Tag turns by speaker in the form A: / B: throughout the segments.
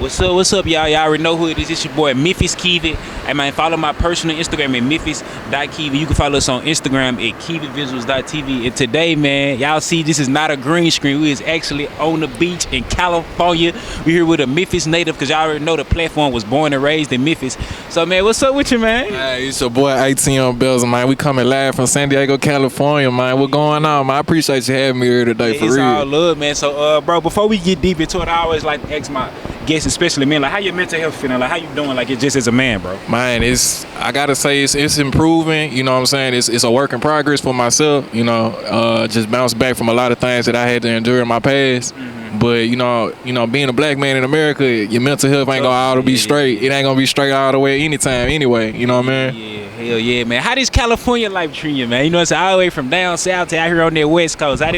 A: What's up, y'all? Y'all already know who it is. It's your boy, Memphis Kevi. Hey, man, follow my personal Instagram at memphis.kevi. You can follow us on Instagram at KeviVisuals.tv. And today, man, y'all see this is not a green screen. We is actually on the beach in California. We here with a Memphis native because y'all already know the platform was born and raised in Memphis. So, man, what's up with you, man?
B: Hey, it's your boy ATM Bezel, man. We coming live from San Diego, California, man. What going on, man? I appreciate you having me here today, for
A: it's
B: real.
A: It's all love, man. So, bro, before we get deep into it, I always like to ask my guests, especially men, like, how your mental health feeling? Like, how you doing, like, it just as a man, bro?
B: Man, I gotta say, it's improving. You know what I'm saying? It's a work in progress for myself. You know, just bounce back from a lot of things that I had to endure in my past. But you know, being a black man in America, your mental health ain't gonna all be straight. It ain't gonna be straight all the way anytime anyway. You know what I mean?
A: Yeah, hell yeah, man. How does California life treat you, man? You know what I'm saying? All the way from down south to out here on that west coast. How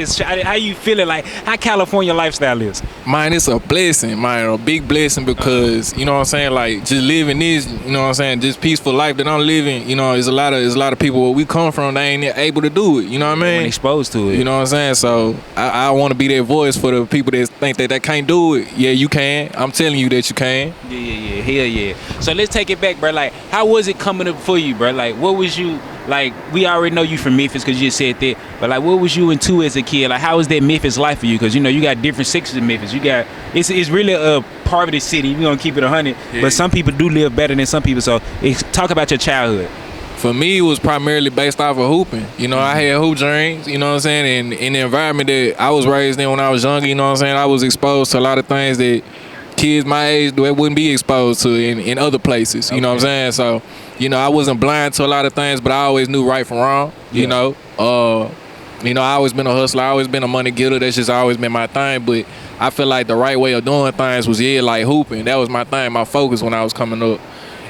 A: you feeling? Like, how California lifestyle is?
B: Man, it's a blessing, man, a big blessing because you know what I'm saying. Like, just living this, you know what I'm saying, this peaceful life that I'm living. You know, there's a lot of people where we come from, they ain't able to do it. You know what I mean?
A: When exposed to it.
B: You know what I'm saying? So I want to be that voice for the people that think that they can't do it. Yeah, you can. I'm telling you that you can.
A: Yeah, hell yeah. So let's take it back, bro. Like, how was it coming up for you, bro? Like, what was you, like, we already know you from Memphis because you just said that, but like, what was you into as a kid? Like, how was that Memphis life for you? Because, you know, you got different sections of Memphis. You got, it's really a part of the city. We're going to keep it 100, but some people do live better than some people. So talk about your childhood.
B: For me, it was primarily based off of hooping. You know, I had hoop dreams, you know what I'm saying? And in the environment that I was raised in when I was younger, you know what I'm saying, I was exposed to a lot of things that kids my age that wouldn't be exposed to in other places, you know what I'm saying? So, you know, I wasn't blind to a lot of things, but I always knew right from wrong, you know. I always been a hustler. I always been a money getter. That's just always been my thing. But I feel like the right way of doing things was, like hooping. That was my thing, my focus when I was coming up.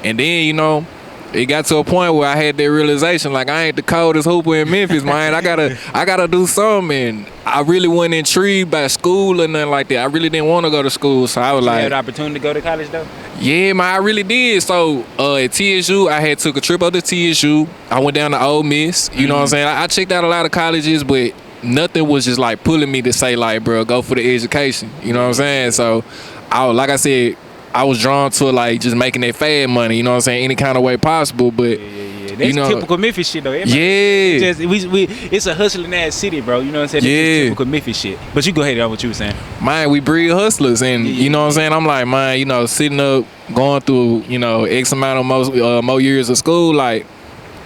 B: And then, you know, it got to a point where I had that realization, like, I ain't the coldest hooper in Memphis, man. I gotta do something. And I really wasn't intrigued by school or nothing like that. I really didn't want to go to school, so I was like,
A: you had the opportunity to go to college though?
B: Yeah, man, I really did. So at TSU, I had took a trip up to TSU. I went down to Ole Miss. You know what I'm saying? I checked out a lot of colleges, but nothing was just like pulling me to say, like, bro, go for the education. You know what I'm saying? So like I said, I was drawn to like just making that fad money, you know what I'm saying, any kind of way possible. But
A: that's,
B: you know,
A: typical Memphis shit though. It's a hustling ass city, bro. You know what I'm saying? It's typical Memphis shit. But you go ahead on what you were saying.
B: Man, we breed hustlers, and you know what I'm saying. I'm like, man, you know, sitting up, going through, you know, X amount of more years of school, like,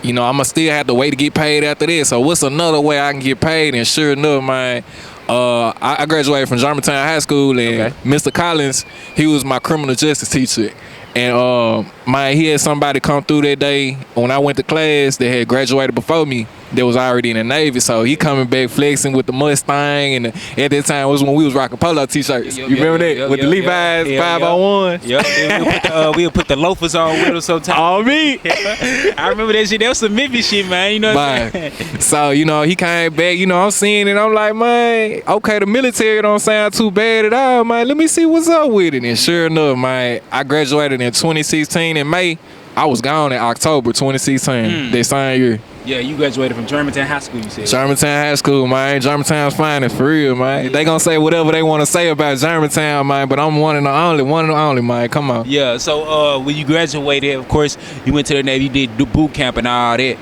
B: you know, I'ma still have to wait to get paid after this. So what's another way I can get paid? And sure enough, man, I graduated from Germantown High School, and Mr. Collins, he was my criminal justice teacher. And he had somebody come through that day when I went to class that had graduated before me that was already in the Navy. So he coming back flexing with the Mustang, and at that time was when we was rocking polo t-shirts. You remember that? With the Levi's 501?
A: Yep. We'll put the loafers on with us sometimes.
B: All me.
A: I remember that shit. That was some Memphis shit, man. You know what I'm saying?
B: So, you know, he came back, you know, I'm seeing it. I'm like, man, okay, the military don't sound too bad at all, man. Let me see what's up with it. And sure enough, man, I graduated in 2016 in May. I was gone in October 2016, that same year.
A: Yeah, you graduated from Germantown High School, you said.
B: Germantown High School, man. Germantown's finest, for real, man. Yeah. They gonna say whatever they want to say about Germantown, man, but I'm one and the only, man. Come on.
A: Yeah, so when you graduated, of course, you went to the Navy, you did boot camp and all that.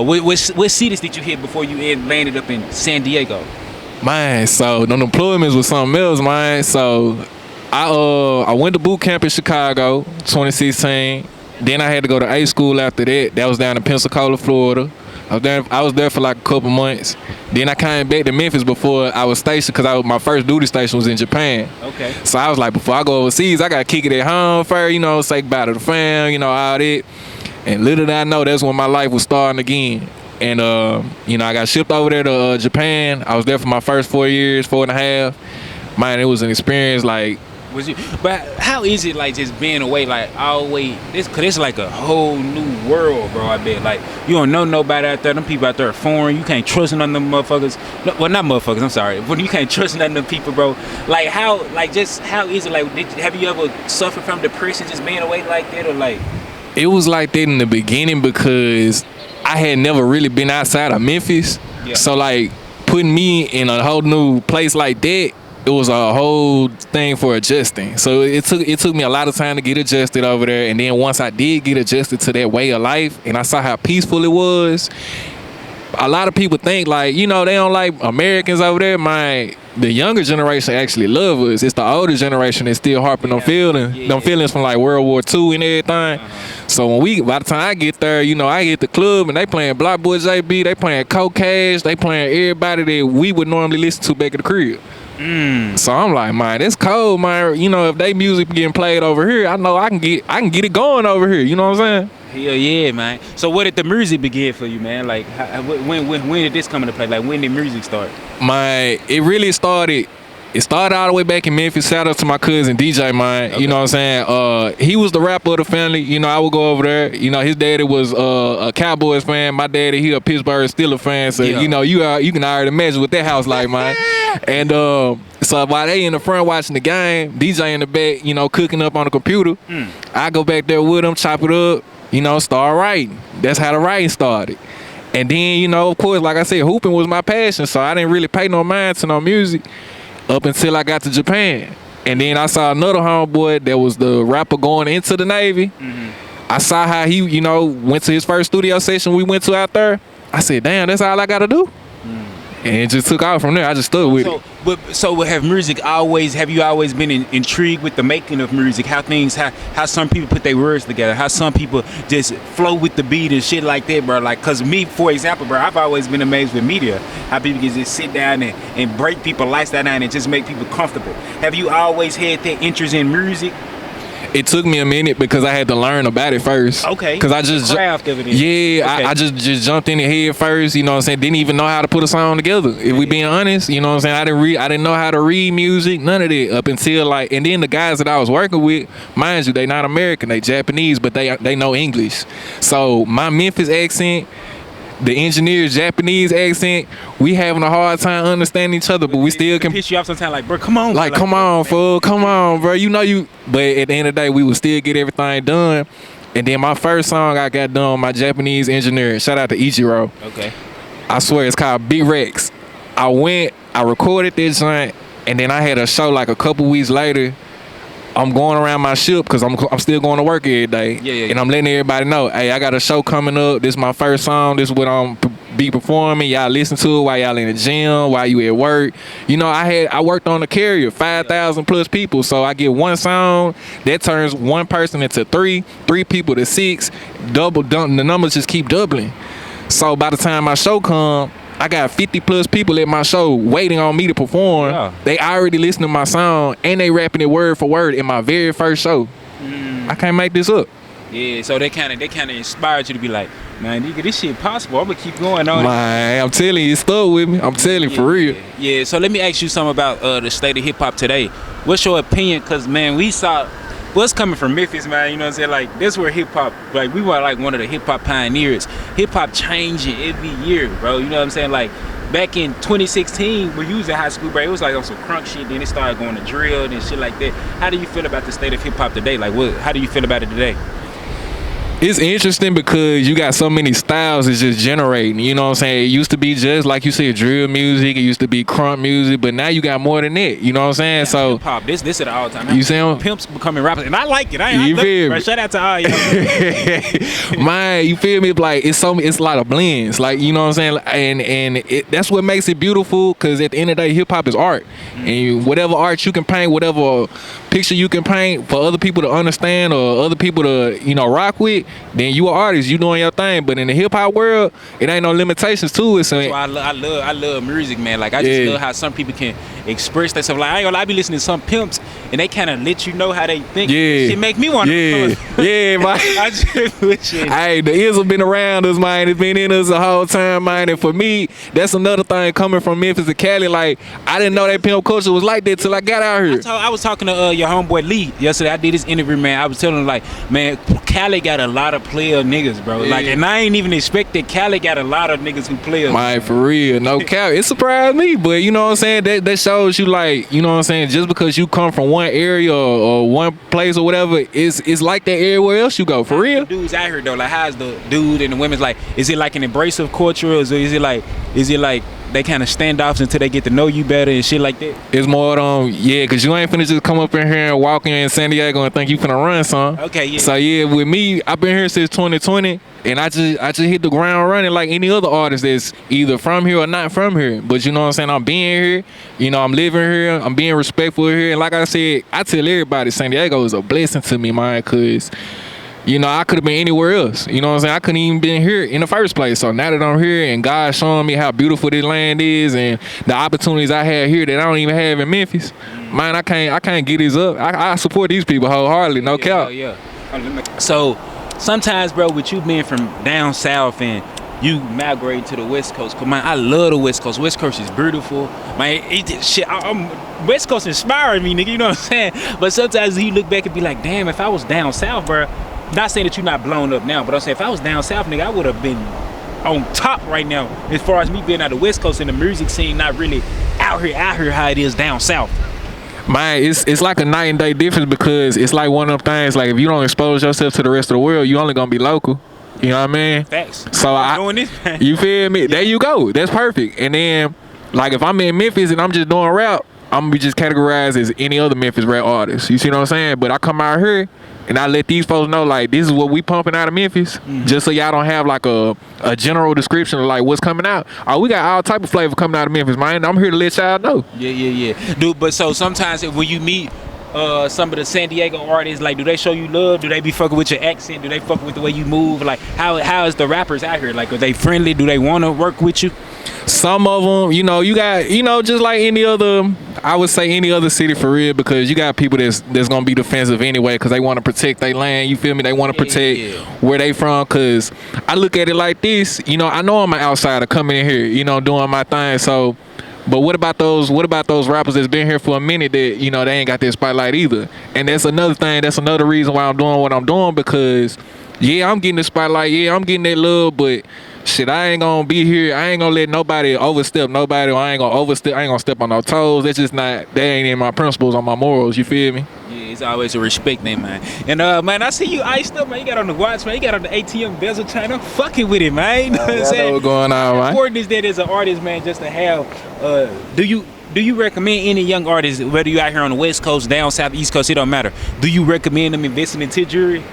A: What cities did you hit before you landed up in San Diego?
B: Man, so the deployments was something else, man. So I went to boot camp in Chicago, 2016. Then I had to go to A school after that. That was down in Pensacola, Florida. I was there for like a couple months. Then I came back to Memphis before I was stationed, because my first duty station was in Japan.
A: Okay.
B: So I was like, before I go overseas, I got to kick it at home first, you know, say goodbye to the fam, you know, all that. And little did I know, that's when my life was starting again. And, you know, I got shipped over there to Japan. I was there for my first 4 years, 4.5. Man, it was an experience like,
A: but how is it, like, just being away, like, always, cause it's like a whole new world, bro, I bet. Like, you don't know nobody out there. Them people out there are foreign. You can't trust none of them motherfuckers. No, well, not motherfuckers, I'm sorry. But you can't trust none of them people, bro. Like, how is it, like, have you ever suffered from depression just being away like that, or like?
B: It was like that in the beginning because I had never really been outside of Memphis. Yeah. So, like, putting me in a whole new place like that, it was a whole thing for adjusting. So it took me a lot of time to get adjusted over there. And then once I did get adjusted to that way of life, and I saw how peaceful it was, a lot of people think like, you know, they don't like Americans over there. The younger generation actually love us. It's the older generation that's still harping on feelings from like World War II and everything. So by the time I get there, you know, I hit the club and they playing Block Boy JB, they playing Coke Cash, they playing everybody that we would normally listen to back at the crib. So I'm like, man, it's cold, man. You know, if they music getting played over here, I know I can get it going over here. You know what I'm saying?
A: Hell yeah, man. So where did the music begin for you, man? Like, when did this come into play? Like, when did music start?
B: It really started. It started all the way back in Memphis. Shout out to my cousin DJ, man. Okay. You know what I'm saying? He was the rapper of the family. You know, I would go over there. You know, his daddy was a Cowboys fan. My daddy, he a Pittsburgh Steelers fan. So you know, you can already imagine what that house like, man. And so while they in the front watching the game, DJ in the back, you know, cooking up on the computer. I go back there with him, chop it up. You know, start writing. That's how the writing started. And then, you know, of course, like I said, hooping was my passion. So I didn't really pay no mind to no music up until I got to Japan. And then I saw another homeboy that was the rapper going into the Navy. I saw how he, you know, went to his first studio session we went to out there. I said, damn, that's all I got to do. And it just took off from there. I just stood with it.
A: So have you always been intrigued with the making of music? How some people put their words together? How some people just flow with the beat and shit like that, bro? Like, cause me, for example, bro, I've always been amazed with media. How people can just sit down and break people's lifestyle down and just make people comfortable. Have you always had that interest in music?
B: It took me a minute because I had to learn about it first.
A: Okay.
B: Because I just
A: craft of it.
B: Yeah, okay. I just jumped in the head first. You know what I'm saying? Didn't even know how to put a song together. If we being honest, you know what I'm saying? I didn't know how to read music. None of that up until like. And then the guys that I was working with, mind you, they not American, they Japanese, but they know English. So my Memphis accent, the engineer's Japanese accent, we having a hard time understanding each other, but we still can
A: piss you off sometimes. Like, bro, come on,
B: like, come on, fool, come on, bro. You know you. But at the end of the day, we would still get everything done. And then my first song I got done with my Japanese engineer. Shout out to Ichiro.
A: Okay.
B: I swear it's called Big Rex. I recorded this joint, and then I had a show like a couple weeks later. I'm going around my ship because I'm still going to work every day. Yeah. And I'm letting everybody know, hey, I got a show coming up. This is my first song. This is what I'm be performing. Y'all listen to it while y'all in the gym, while you at work. You know, I worked on the carrier, 5,000 plus people. So I get one song that turns one person into three people to six. The numbers just keep doubling. So by the time my show come, I got 50 plus people at my show waiting on me to perform. Yeah. They already listen to my song and they rapping it word for word in my very first show. I can't make this up.
A: Yeah, so they kind of inspired you to be like, man, nigga, this shit possible. I'm gonna keep going on.
B: Man, I'm telling you, it stuck with me. I'm telling you, for real.
A: Yeah. So let me ask you something about the state of hip hop today. What's your opinion? Cause man, we saw what's coming from Memphis, man. You know what I'm saying? Like, that's where hip hop, like, we were like one of the hip hop pioneers. Hip hop changing every year, bro. You know what I'm saying? Like, back in 2016, when you was in high school, bro, it was like on some crunk shit. Then it started going to drill and shit like that. How do you feel about the state of hip hop today? Like, how do you feel about it today?
B: It's interesting because you got so many styles it's just generating. You know what I'm saying? It used to be just like you said, drill music. It used to be crunk music, but now you got more than that. You know what I'm saying? Yeah, so
A: hip-hop, this is all the time.
B: You saying
A: pimps becoming rappers, and I like it. I feel me? Shout out to all y'all.
B: Man, you feel me? Like it's a lot of blends. Like, you know what I'm saying? And that's what makes it beautiful. Because at the end of the day, hip hop is art, and whatever art you can paint, whatever picture you can paint for other people to understand or other people to rock with, then you an artist, you doing your thing. But in the hip hop world, it ain't no limitations to it. So
A: I love music, man. Like, I just love how some people can express themselves. Like, I ain't gonna lie, I be listening to some pimps and they kind of let you know how they think. Yeah, shit make me want to.
B: Yeah, man. I just wish it. Hey, the ears have been around us, man. It's been in us the whole time, man. And for me, that's another thing coming from Memphis to Cali. Like, I didn't know that pimp culture was like that till I got out here.
A: I was talking to your homeboy Lee yesterday. I did this interview, man. I was telling him, like, man, Cali got a lot of player niggas, bro. Yeah. Like, and I ain't even expected Cali got a lot of niggas who play.
B: Man, for real, no cap. It surprised me, but you know what I'm saying? That shows you, like, you know what I'm saying? Just because you come from one area or one place or whatever, it's like that everywhere else you go. For real.
A: Dudes out here though, like, how's the dude and the women's like? Is it like an embrace of culture, or is it like they kind of standoffs until they get to know you better and shit like that?
B: It's more yeah, cause you ain't finna just come up in here and walk in San Diego and think you finna run some.
A: Okay, yeah.
B: So yeah, with me, I've been here since 2020, and I just hit the ground running like any other artist that's either from here or not from here. But you know what I'm saying? I'm being here, you know, I'm living here, I'm being respectful here, and like I said, I tell everybody San Diego is a blessing to me, man, cause you know, I could have been anywhere else. You know what I'm saying? I couldn't even been here in the first place. So now that I'm here and God's showing me how beautiful this land is and the opportunities I have here that I don't even have in Memphis, man, I can't get this up. I support these people wholeheartedly, no cap.
A: Yeah. So sometimes, bro, with you being from down south and you migrating to the West Coast, cause man, I love the West Coast. West Coast is beautiful, man. West Coast inspiring me, nigga. You know what I'm saying? But sometimes you look back and be like, damn, if I was down south, bro. Not saying that you're not blown up now, but I'm saying if I was down south, nigga, I would have been on top right now. As far as me being out of the West Coast and the music scene, not really out here how it is down south.
B: Man, it's like a night and day difference because it's like one of them things. Like if you don't expose yourself to the rest of the world, you only gonna be local. You know what I mean?
A: Facts.
B: So I'm
A: doing this, man.
B: You feel me? Yeah. There you go. That's perfect. And then, like if I'm in Memphis and I'm just doing rap, I'm gonna be just categorized as any other Memphis rap artist. You see what I'm saying? But I come out here and I let these folks know, like, this is what we pumping out of Memphis, just so y'all don't have like a general description of like what's coming out. Oh, we got all type of flavor coming out of Memphis, man. I'm here to let y'all know.
A: Yeah, dude. But so sometimes when you meet some of the San Diego artists, like, do they show you love? Do they be fucking with your accent? Do they fuck with the way you move? Like, how is the rappers out here? Like, are they friendly? Do they want to work with you?
B: Some of them, you know, you got, you know, just like any other, I would say any other city for real, because you got people that's gonna be defensive anyway, because they want to protect their land. You feel me? They want to protect where they from. Because I look at it like this, you know, I know I'm an outsider coming in here, you know, doing my thing. So, but what about those rappers that's been here for a minute that, you know, they ain't got that spotlight either? And that's another thing. That's another reason why I'm doing what I'm doing, because yeah, I'm getting the spotlight. Yeah, I'm getting that love, but shit, I ain't gonna be here. I ain't gonna let nobody overstep nobody. Or I ain't gonna step on no toes. That's just not, that ain't in my principles or my morals. You feel me?
A: Yeah, it's always a respect thing, man. And man, I see you iced up, man. You got on the watch, man. You got on the ATM Bezel chain. I'm fucking with it, man. You know what I'm saying?
B: Know what's going on, man.
A: Important is that as an artist, man, just to have. Do you recommend any young artists, whether you out here on the West Coast, down South, East Coast, it don't matter? Do you recommend them investing into jewelry?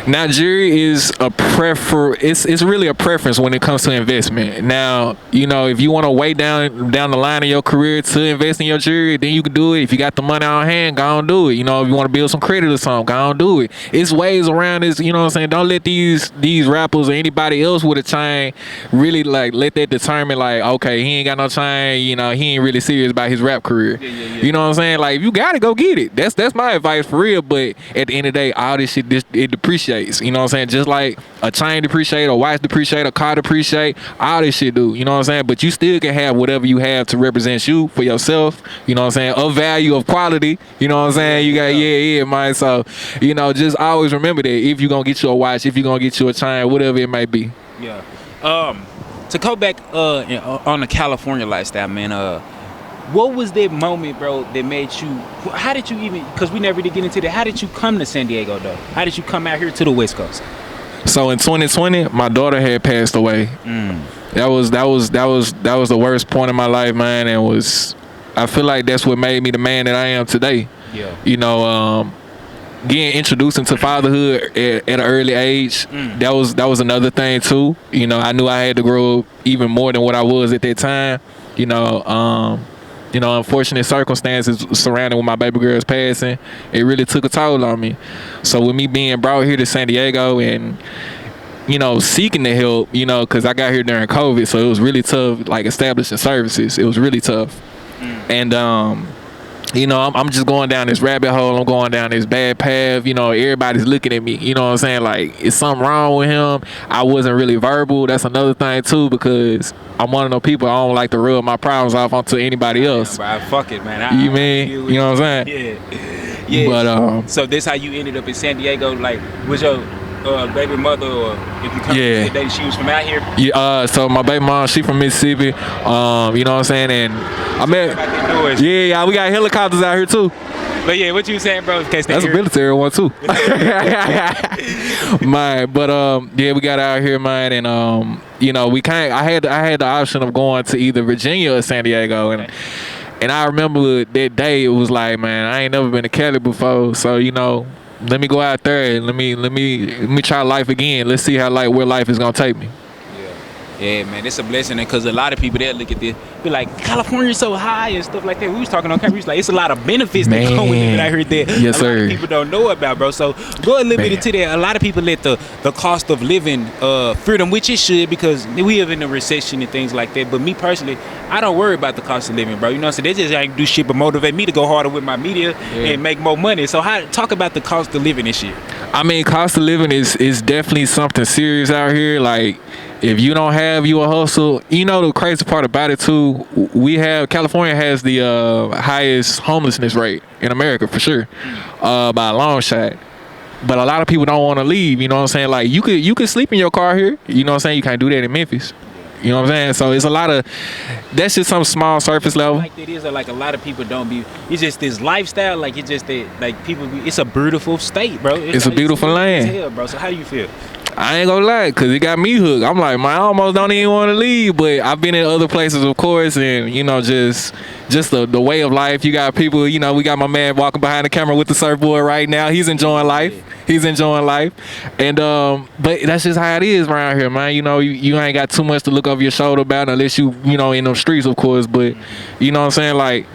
B: Now, jewelry is it's really a preference when it comes to investment. Now, you know, if you want to wait down the line of your career to invest in your jewelry, then you can do it. If you got the money on hand, go on do it. You know, if you want to build some credit or something, go on do it. It's ways around this, you know what I'm saying? Don't let these rappers or anybody else with a chain really like let that determine like, okay, he ain't got no chain, you know, he ain't really serious about his rap career. Yeah. You know what I'm saying? Like, if you got to go get it. That's my advice for real. But at the end of the day, all this shit, it depreciates. You know what I'm saying? Just like a chain depreciate, a watch depreciate, a car depreciate, all this shit do. You know what I'm saying? But you still can have whatever you have to represent you for yourself. You know what I'm saying? Of value, of quality. You know what I'm saying? You got yeah, man. So, you know, just always remember that if you're gonna get you a watch, if you're gonna get you a chain, whatever it may be.
A: Yeah. To go back on the California lifestyle, man. What was that moment, bro, that made you, how did you even, because we never did get into that, how did you come to San Diego, though? How did you come out here to the West Coast?
B: So in 2020, my daughter had passed away. That was the worst point in my life, man, and I feel like that's what made me the man that I am today. Yeah. You know, getting introduced into fatherhood at an early age, that was another thing too. You know, I knew I had to grow up even more than what I was at that time. You know, unfortunate circumstances surrounding with my baby girl's passing, it really took a toll on me. So with me being brought here to San Diego and, you know, seeking the help, you know, because I got here during COVID, so it was really tough, like establishing services. It was really tough. And, you know, I'm just going down this rabbit hole. I'm going down this bad path. You know, everybody's looking at me. You know what I'm saying? Like, is something wrong with him? I wasn't really verbal. That's another thing, too, because I'm one of those people, I don't like to rub my problems off onto anybody else.
A: Yeah, bro, fuck it, man.
B: You mean? You know what I'm saying?
A: Yeah.
B: But,
A: so this how you ended up in San Diego? Like, was your baby mother, or if you come today, she was from out here?
B: Yeah, so my baby mom, she from Mississippi. You know what I'm saying? And I met, we got helicopters out here too.
A: But yeah, what you saying, bro? In case they
B: That's a
A: hear.
B: military one too. Man, but yeah, we got out here, man, and you know, I had the option of going to either Virginia or San Diego, and I remember that day it was like, man, I ain't never been to Cali before, so you know, let me go out there and let me try life again. Let's see how where life is gonna take me.
A: Yeah, man, it's a blessing, because a lot of people that look at this be like, California's so high and stuff like that. We was talking on camera, we was like, it's a lot of benefits that come with it. I heard that
B: yes,
A: a lot of people don't know about, bro. So go a little bit into that. A lot of people let the cost of living fear them, which it should, because we have in a recession and things like that. But me personally, I don't worry about the cost of living, bro. You know what I'm saying? They just ain't do shit but motivate me to go harder with my media and make more money. So talk about the cost of living and shit.
B: I mean, cost of living is definitely something serious out here. Like, if you don't have you a hustle, you know, the crazy part about it too, California has the highest homelessness rate in America for sure, by a long shot. But a lot of people don't want to leave, you know what I'm saying? Like, you could sleep in your car here, you know what I'm saying? You can't do that in Memphis. You know what I'm saying? So it's a lot of, that's just some small surface level.
A: Like it is, like a lot of people don't be, it's just this lifestyle, like it's just that, like people be, it's a beautiful state, bro.
B: It's a beautiful land.
A: Hell, bro. So how do you feel?
B: I ain't gonna lie, cause it got me hooked. I'm like, man, I almost don't even want to leave, but I've been in other places, of course, and you know, just the way of life. You got people, you know, we got my man walking behind the camera with the surfboard right now. He's enjoying life. He's enjoying life, and but that's just how it is around here, man. You know, you ain't got too much to look over your shoulder about unless you know in them streets, of course. But you know what I'm saying, like.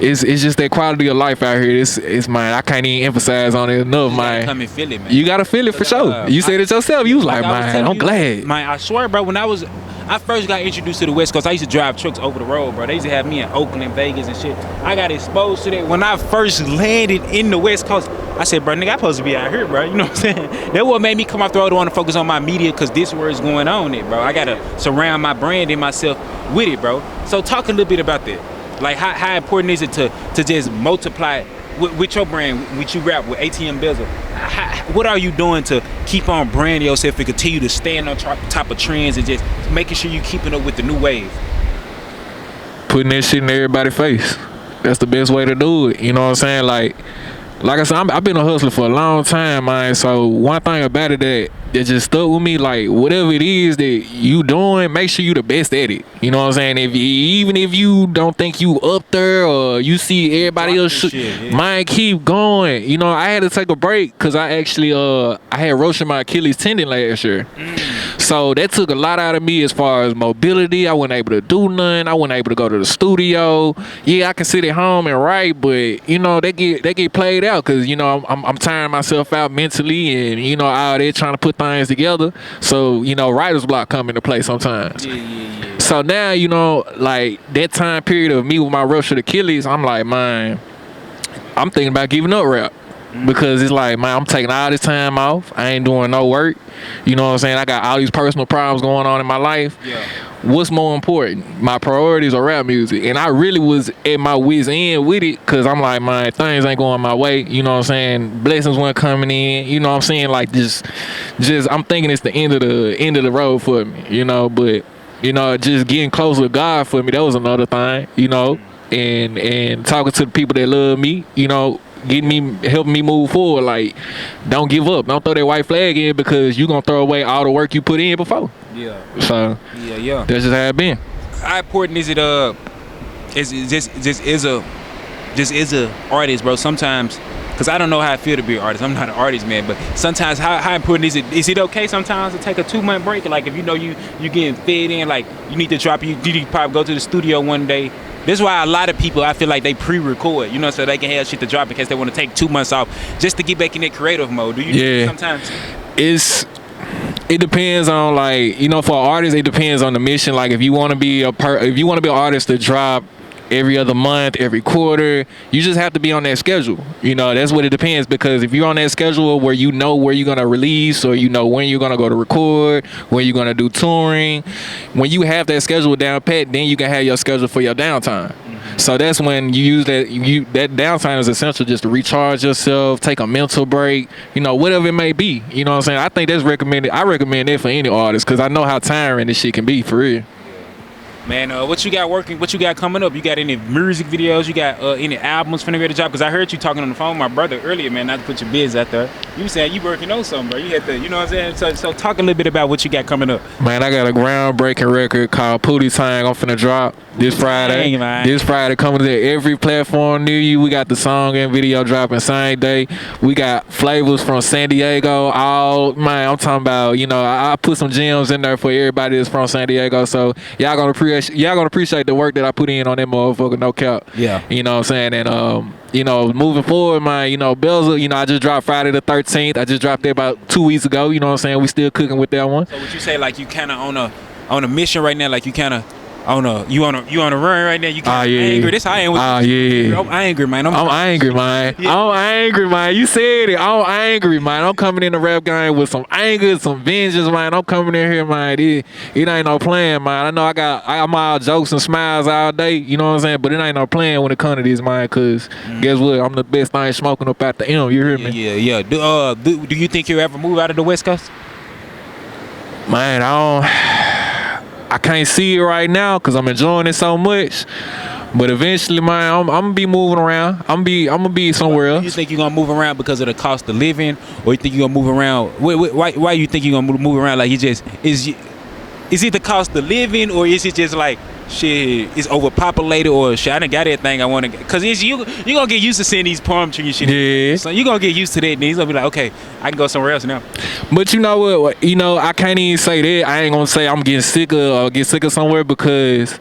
B: It's just that quality of life out here. It's man. I can't even emphasize on it enough, man.
A: Come and feel it, man.
B: You gotta feel it for sure. You said it yourself. You was like man, I'm glad.
A: Man, I swear, bro. When I first got introduced to the West Coast, I used to drive trucks over the road, bro. They used to have me in Oakland, Vegas, and shit. I got exposed to that when I first landed in the West Coast. I said, bro, nigga, I'm supposed to be out here, bro. You know what I'm saying? That what made me come off the road to want to focus on my media, because this where it's going on, it, bro. I gotta surround my brand and myself with it, bro. So talk a little bit about that. Like, how important is it to just multiply with your brand, with you rap, with ATM Bezel? What are you doing to keep on branding yourself and continue to stand on top of trends and just making sure you keeping up with the new wave?
B: Putting that shit in everybody's face. That's the best way to do it. You know what I'm saying? Like I said, I've been a hustler for a long time, man. So one thing about it that just stuck with me, like whatever it is that you doing, make sure you the best at it. You know what I'm saying? Even if you don't think you up there or you see everybody else, mine keep going. You know, I had to take a break because I actually I had ruptured my Achilles tendon last year. So that took a lot out of me as far as mobility. I wasn't able to do nothing. I wasn't able to go to the studio. Yeah, I can sit at home and write, but you know, they get played out because you know I'm tiring myself out mentally, and you know out there trying to put things together. So you know, writer's block come into play sometimes.
A: Yeah.
B: So now you know, like that time period of me with my ruptured Achilles, I'm like, man, I'm thinking about giving up rap. Because it's like, man, I'm taking all this time off. I ain't doing no work. You know what I'm saying? I got all these personal problems going on in my life.
A: Yeah.
B: What's more important? My priorities are rap music. And I really was at my wit's end with it because I'm like, man, things ain't going my way. You know what I'm saying? Blessings weren't coming in. You know what I'm saying? Like just I'm thinking it's the end of the road for me. You know, but you know, just getting closer to God for me, that was another thing. You know, and talking to the people that love me. You know. Helping me move forward. Like, don't give up. Don't throw that white flag in because you gonna throw away all the work you put in before.
A: Yeah.
B: So
A: yeah.
B: That's just how it been.
A: How important is it? Is a artist, bro? Sometimes, cause I don't know how I feel to be an artist. I'm not an artist, man. But sometimes, how important is it? Is it okay sometimes to take a 2-month break? Like if you know you getting fed in, like you need to drop. You need to probably go to the studio one day. That's why a lot of people, I feel like they pre-record, you know, so they can have shit to drop in case they want to take 2 months off just to get back in that creative mode. Do you do sometimes?
B: It depends on, like, you know, for artists, it depends on the mission. Like if you want to be an artist to drop every other month, every quarter, you just have to be on that schedule. You know, that's what it depends, because if you're on that schedule where you know where you're going to release, or you know when you're going to go to record, when you're going to do touring, when you have that schedule down pat, then you can have your schedule for your downtime. So that's when you use that downtime is essential, just to recharge yourself, take a mental break, you know, whatever it may be. You know what I'm saying? I think that's recommended. I recommend that for any artist because I know how tiring this shit can be, for real.
A: Man, what you got working? What you got coming up? You got any music videos? You got any albums finna get a job? Because I heard you talking on the phone with my brother earlier, man. Not to put your biz out there. You saying you working on something, bro. You had to, you know what I'm saying? So talk a little bit about what you got coming up.
B: Man, I got a groundbreaking record called Pootie Tang. I'm finna drop this Friday.
A: Dang, man.
B: This Friday coming to every platform near you. We got the song and video dropping same day. We got flavors from San Diego. All man, I'm talking about. You know, I put some gems in there for everybody that's from San Diego. So y'all gonna appreciate the work that I put in on that motherfucker. No cap.
A: Yeah.
B: You know what I'm saying? And you know, moving forward, man, you know, Bezel, you know, I just dropped Friday the 13th. I just dropped that about 2 weeks ago. You know what I'm saying? We still cooking with that one.
A: So would you say like you kind of on a mission right now? Like you kind of on a run right now? You kind of angry? This how I am with
B: yeah.
A: I'm angry, man. I'm
B: angry, man.
A: Yeah.
B: I'm angry, man. You said it. I'm angry, man. I'm coming in the rap game with some anger, some vengeance, man. I'm coming in here, man. It ain't no playing, man. I know I'm all jokes and smiles all day, you know what I'm saying? But it ain't no playing when it comes to this, man, because guess what? I'm the best thing smoking up at the M. You hear me?
A: Yeah. Do you think you'll ever move out of the West Coast?
B: Man, I can't see it right now because I'm enjoying it so much. But eventually, man, I'm gonna be moving around. I'm gonna be somewhere else.
A: You think you're gonna move around because of the cost of living, or you think you're gonna move around? Why you think you're gonna move around? Like is it the cost of living, or is it just like shit? It's overpopulated, or shit? I done got everything I want to. Cause it's you gonna get used to seeing these palm trees and shit.
B: Yeah.
A: So you gonna get used to that. And he's gonna be like, okay, I can go somewhere else now.
B: But you know what? You know, I can't even say that. I ain't gonna say I'm getting sick of somewhere because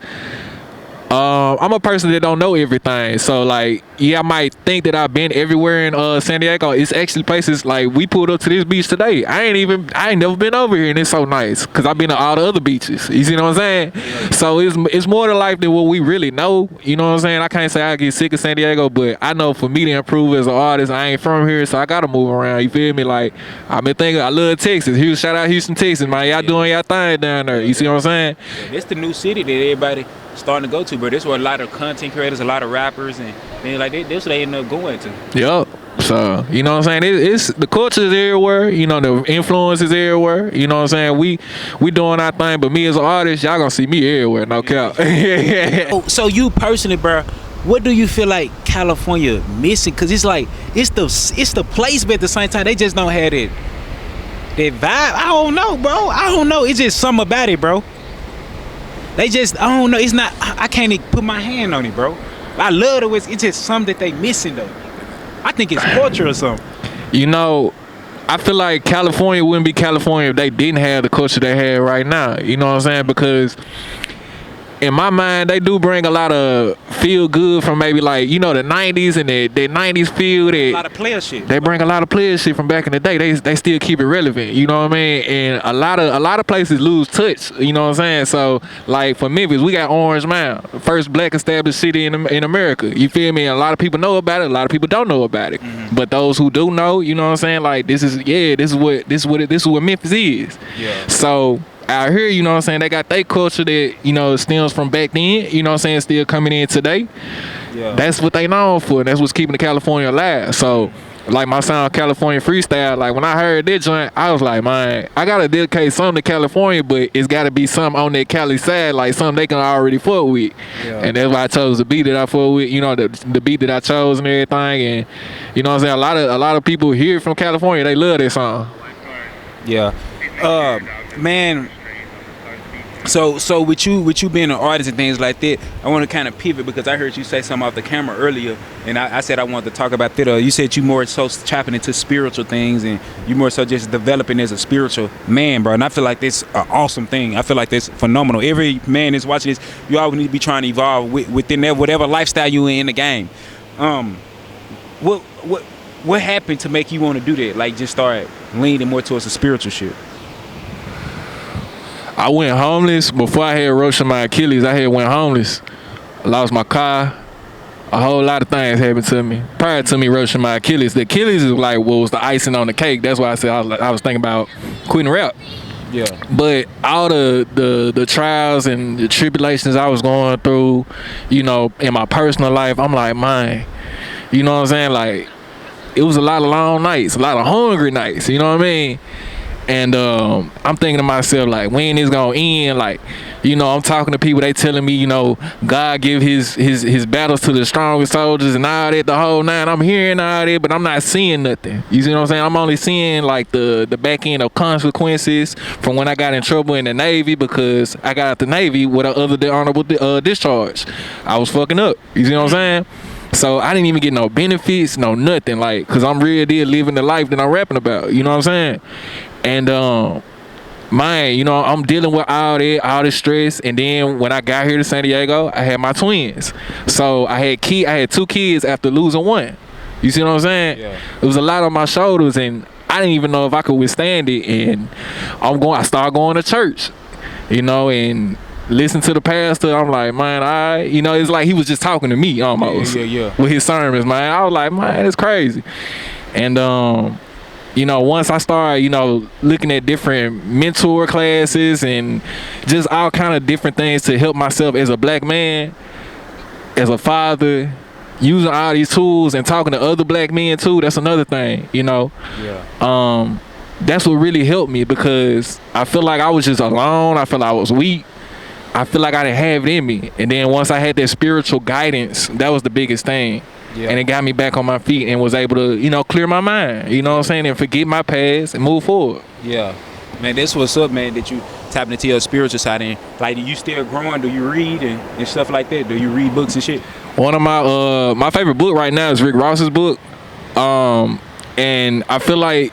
B: I'm a person that don't know everything. So like, yeah, I might think that I've been everywhere in San Diego. It's actually places like we pulled up to this beach today. I ain't never been over here, and it's so nice because I've been to all the other beaches. You see what I'm saying? Yeah. So it's more to life than what we really know. You know what I'm saying? I can't say I get sick of San Diego, but I know for me to improve as an artist, I ain't from here, so I gotta move around. You feel me? Like I've been thinking, I love Texas. Shout out Houston, Texas, man. Y'all doing y'all thing down there. You see what I'm saying?
A: Yeah, it's the new city that everybody starting to go to, bro. This is where a lot of content creators, a lot of rappers, and like this what they end up going to.
B: Yup. So you know what I'm saying? It's the culture is everywhere. You know, the influence is everywhere. You know what I'm saying? We doing our thing, but me as an artist, y'all gonna see me everywhere. No cap.
A: So you personally, bro, what do you feel like California missing? Cause it's like it's the place, but at the same time they just don't have that vibe. I don't know, bro. I don't know. It's just something about it, bro. They just, I don't know. It's not. I can't even put my hand on it, bro. I love the West. It's just something that they missing though. I think it's culture or something.
B: You know, I feel like California wouldn't be California if they didn't have the culture they have right now. You know what I'm saying? Because in my mind, they do bring a lot of feel good from maybe like, you know, the 90s and the 90s feel.
A: A lot of player shit.
B: They bring a lot of player shit from back in the day. They still keep it relevant. You know what I mean? And a lot of places lose touch. You know what I'm saying? So like for Memphis, we got Orange Mound, first black established city in America. You feel me? And a lot of people know about it. A lot of people don't know about it. Mm-hmm. But those who do know, you know what I'm saying? Like this is what Memphis is. Yeah. So out here, you know what I'm saying, they got their culture that, you know, stems from back then, you know what I'm saying, still coming in today. Yeah. That's what they known for, and that's what's keeping the California alive. So, like my song California Freestyle, like when I heard that joint, I was like, man, I gotta dedicate something to California, but it's gotta be something on that Cali side, like something they can already fuck with. Yeah. And that's why I chose the beat that I fuck with, you know, the beat that I chose and everything. And you know what I'm saying, a lot of people here from California, they love that song.
A: Yeah. Man, so with you being an artist and things like that, I want to kind of pivot because I heard you say something off the camera earlier, and I said I wanted to talk about that. You said you more so tapping into spiritual things, and you more so just developing as a spiritual man, bro. And I feel like that's an awesome thing. I feel like that's phenomenal. Every man that's watching this, you always need to be trying to evolve within that whatever lifestyle you in the game. What happened to make you want to do that? Like just start leaning more towards the spiritual shit.
B: I went homeless before I had ruptured my Achilles. I had went homeless. I lost my car. A whole lot of things happened to me prior to me rupturing my Achilles. The Achilles is like what was the icing on the cake. That's why I said I was thinking about quitting rap. Yeah. But all the trials and the tribulations I was going through, you know, in my personal life, I'm like, man, you know what I'm saying? Like, it was a lot of long nights, a lot of hungry nights, you know what I mean? And I'm thinking to myself, like, when is gonna end? Like, you know, I'm talking to people, they telling me, you know, God give his battles to the strongest soldiers and all that, the whole nine. I'm hearing all that, but I'm not seeing nothing. You see what I'm saying? I'm only seeing like the back end of consequences from when I got in trouble in the Navy, because I got out the Navy with an honorable discharge. I was fucking up. You see what I'm saying? So I didn't even get no benefits, no nothing, like, cause I'm real deal living the life that I'm rapping about. You know what I'm saying? And man, you know, I'm dealing with all this stress. And then when I got here to San Diego, I had my twins. So I had 2 kids after losing one. You see what I'm saying?
A: Yeah.
B: It was a lot on my shoulders, and I didn't even know if I could withstand it. And I started going to church, you know, and listen to the pastor. I'm like, man, you know, it's like he was just talking to me almost.
A: Yeah.
B: With his sermons, man. I was like, man, it's crazy. And you know, once I started, you know, looking at different mentor classes and just all kind of different things to help myself as a black man, as a father, using all these tools and talking to other black men too, that's another thing, you know.
A: Yeah.
B: That's what really helped me, because I feel like I was just alone. I feel like I was weak. I feel like I didn't have it in me. And then once I had that spiritual guidance, that was the biggest thing. Yeah. And it got me back on my feet and was able to, you know, clear my mind, you know what I'm saying, and forget my past and move forward.
A: Yeah. Man, that's what's up, man, that you tapping into your spiritual side. And like, do you still growing? Do you read and stuff like that? Do you read books and shit?
B: One of my favorite book right now is Rick Ross's book. And I feel like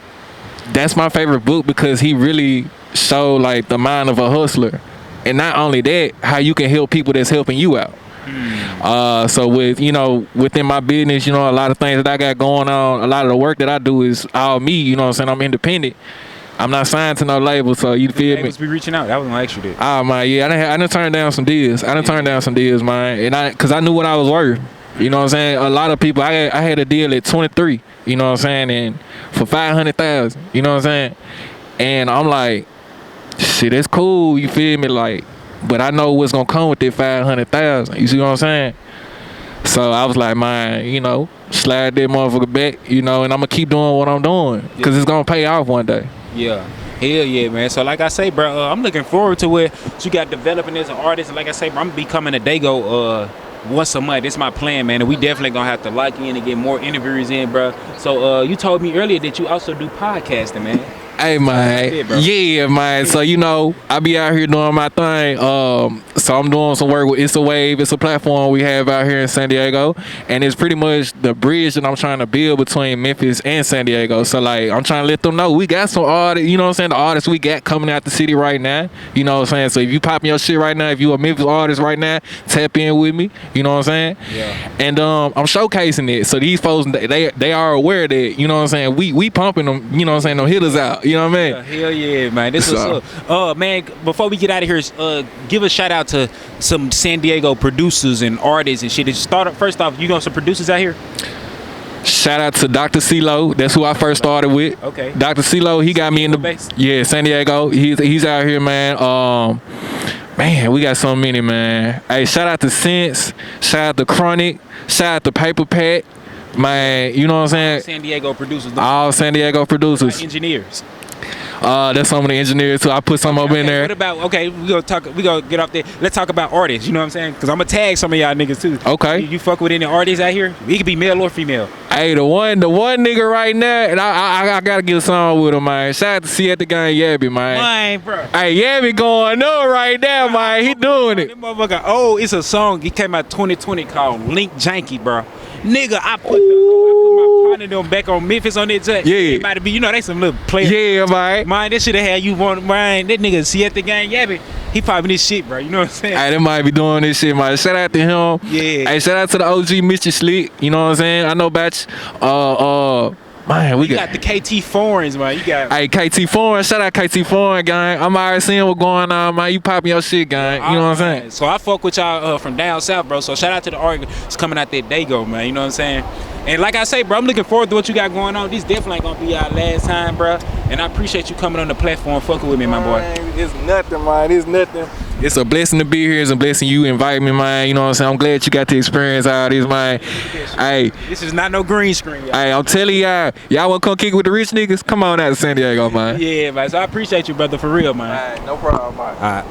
B: that's my favorite book because he really showed like the mind of a hustler. And not only that, how you can help people that's helping you out. So with, you know, within my business, you know, a lot of things that I got going on, a lot of the work that I do is all me, you know what I'm saying? I'm independent. I'm not signed to no label, so you feel me?
A: Be reaching out. That was my extra deal.
B: Oh man, yeah, I done turned down some deals. Man. And cause I knew what I was worth. You know what I'm saying? A lot of people, I had a deal at 23, you know what I'm saying? And for 500,000, you know what I'm saying? And I'm like, shit, that's cool, you feel me? Like, but I know what's gonna come with that 500,000. You see what I'm saying? So I was like, man, you know, slide that motherfucker back, you know, and I'm gonna keep doing what I'm doing, cause it's gonna pay off one day.
A: Yeah, hell yeah, man. So like I say, bro, I'm looking forward to what you got developing as an artist. And like I say, bro, I'm gonna be coming to Dago once a month. That's my plan, man. And we definitely gonna have to lock in and get more interviews in, bro. So you told me earlier that you also do podcasting, man.
B: Hey man, yeah man. So you know, I be out here doing my thing. So I'm doing some work with It's a Wave. It's a platform we have out here in San Diego, and it's pretty much the bridge that I'm trying to build between Memphis and San Diego. So like, I'm trying to let them know we got some artists. You know what I'm saying? The artists we got coming out the city right now. You know what I'm saying? So if you popping your shit right now, if you a Memphis artist right now, tap in with me. You know what I'm saying?
A: Yeah. And
B: I'm showcasing it. So these folks, they are aware that, you know what I'm saying, we pumping them. You know what I'm saying? Them hitters out. You know what I mean?
A: Yeah, hell yeah, man. This is man, before we get out of here, give a shout out to some San Diego producers and artists and shit. First off, you got some producers out here?
B: Shout out to Dr. CeeLo. That's who I first started with.
A: Okay.
B: Dr. CeeLo, he got me in the
A: base.
B: Yeah, San Diego. He's out here, man. Man, we got so many, man. Hey, shout out to Sense. Shout out to Chronic. Shout out to Paper Pack. Man, you know what I'm saying?
A: San Diego producers.
B: All San Diego producers.
A: Engineers.
B: That's some of the engineers too. I put some up in there.
A: What about, we gonna get off there. Let's talk about artists, you know what I'm saying? Because I'm gonna tag some of y'all niggas too.
B: Okay.
A: You fuck with any artists out here? He could be male or female.
B: Hey, the one nigga right now, and I gotta get a song with him, man. Shout out to See at the Gang Yabby, man.
A: Man, bro.
B: Hey, Yabby going up right now, man. He doing it.
A: Oh, it's a song. It came out 2020 called Link Janky, bro. Nigga, I put my partner them back on Memphis on that.
B: Yeah.
A: Everybody be, you know, they some little players.
B: Yeah, man.
A: Man, that should have had you want, man. That nigga See at the Gang Yabby. He popping this shit, bro. You know what I'm saying?
B: Hey, they might be doing this shit, man. Shout out to him.
A: Yeah.
B: Hey, shout out to the OG Mr. Slick. You know what I'm saying? I know about you. Man, we
A: got the KT Foreigns, man. You got.
B: Hey, KT Foreign. Shout out KT Foreign, gang. I'm already seeing what's going on, man. You popping your shit, gang. You know what I'm saying?
A: So I fuck with y'all from down south, bro. So shout out to the artists coming out there Dago, man. You know what I'm saying? And like I say, bro, I'm looking forward to what you got going on. This definitely ain't gonna be our last time, bro. And I appreciate you coming on the platform, fucking with me, my boy.
B: It's nothing, man. It's nothing. It's a blessing to be here. It's a blessing you invite me, man. You know what I'm saying? I'm glad you got to experience all this, man. Hey,
A: this is not no green screen, y'all.
B: Hey, I'm telling y'all want to come kick it with the rich niggas? Come on out to San Diego, man.
A: Yeah, man. So I appreciate you, brother, for real, man.
B: All right, no problem, man.
A: All right.